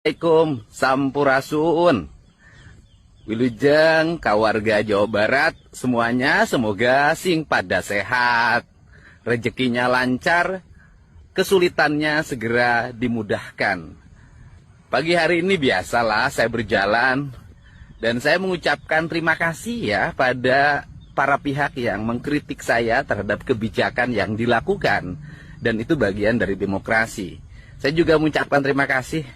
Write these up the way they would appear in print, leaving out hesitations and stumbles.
Assalamualaikum, Sampurasun. Wilujeng kawarga Jawa Barat, semuanya semoga sing pada sehat, rezekinya lancar, kesulitannya segera dimudahkan. Pagi hari ini biasalah saya berjalan dan saya mengucapkan terima kasih ya pada para pihak yang mengkritik saya terhadap kebijakan yang dilakukan, dan itu bagian dari demokrasi. Saya juga mengucapkan terima kasih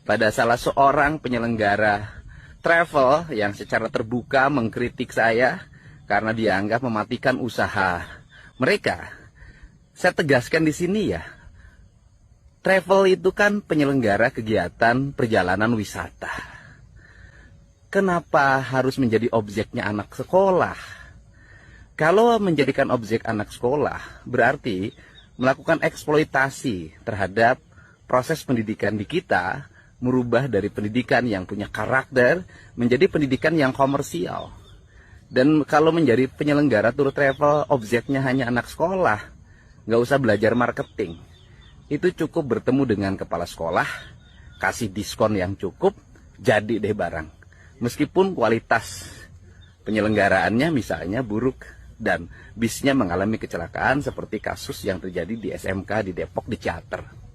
pada salah seorang penyelenggara travel yang secara terbuka mengkritik saya karena dianggap mematikan usaha mereka. Saya tegaskan di sini ya, travel itu kan penyelenggara kegiatan perjalanan wisata. Kenapa harus menjadi objeknya anak sekolah? Kalau menjadikan objek anak sekolah, berarti melakukan eksploitasi terhadap proses pendidikan di kita, merubah dari pendidikan yang punya karakter menjadi pendidikan yang komersial. Dan kalau menjadi penyelenggara tour travel objeknya hanya anak sekolah, nggak usah belajar marketing. Itu cukup bertemu dengan kepala sekolah, kasih diskon yang cukup, jadi deh barang. Meskipun kualitas penyelenggaraannya misalnya buruk dan bisnya mengalami kecelakaan seperti kasus yang terjadi di SMK di Depok di Ciater.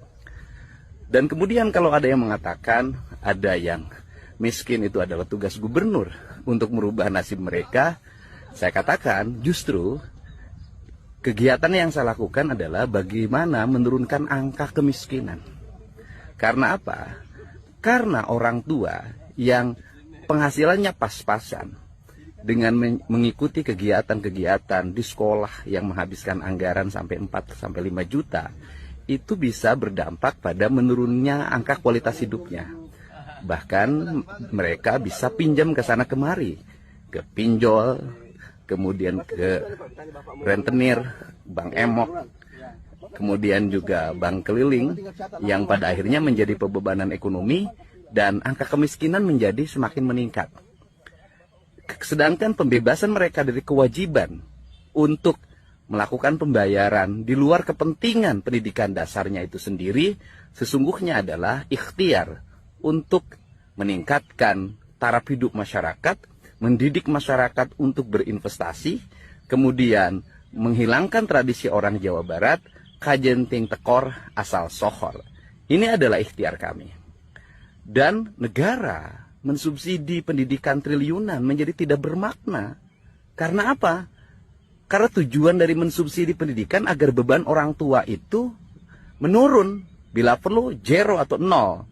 Dan kemudian kalau ada yang mengatakan ada yang miskin itu adalah tugas gubernur untuk merubah nasib mereka, saya katakan justru kegiatan yang saya lakukan adalah bagaimana menurunkan angka kemiskinan. Karena apa? Karena orang tua yang penghasilannya pas-pasan dengan mengikuti kegiatan-kegiatan di sekolah yang menghabiskan anggaran sampai 4-5 juta, itu bisa berdampak pada menurunnya angka kualitas hidupnya. Bahkan mereka bisa pinjam ke sana kemari, ke pinjol, kemudian ke rentenir, bank emok, kemudian juga bank keliling, yang pada akhirnya menjadi pembebanan ekonomi dan angka kemiskinan menjadi semakin meningkat. Sedangkan pembebasan mereka dari kewajiban untuk melakukan pembayaran di luar kepentingan pendidikan dasarnya itu sendiri sesungguhnya adalah ikhtiar untuk meningkatkan taraf hidup masyarakat, mendidik masyarakat untuk berinvestasi, kemudian menghilangkan tradisi orang Jawa Barat, kajenting tekor asal sohor. Ini adalah ikhtiar kami. Dan negara mensubsidi pendidikan triliunan menjadi tidak bermakna. Karena apa? Karena tujuan dari mensubsidi pendidikan agar beban orang tua itu menurun, bila perlu zero atau nol.